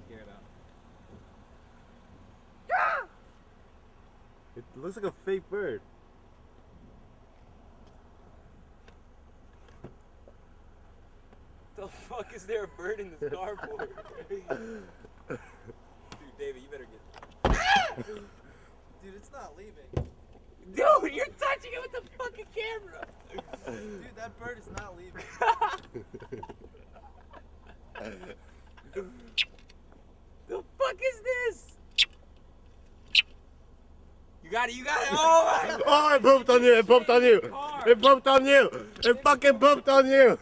scared of. It looks like a fake bird. The fuck is there a bird in this cardboard? Dude, David, you better get. Dude, it's not leaving. Dude, you're touching it with the fucking camera. Dude, that bird is not leaving. The fuck is this? You got it, you got it. Oh my god. Oh, it pooped on you, it pooped on you. It pooped on you. It fucking pooped on you.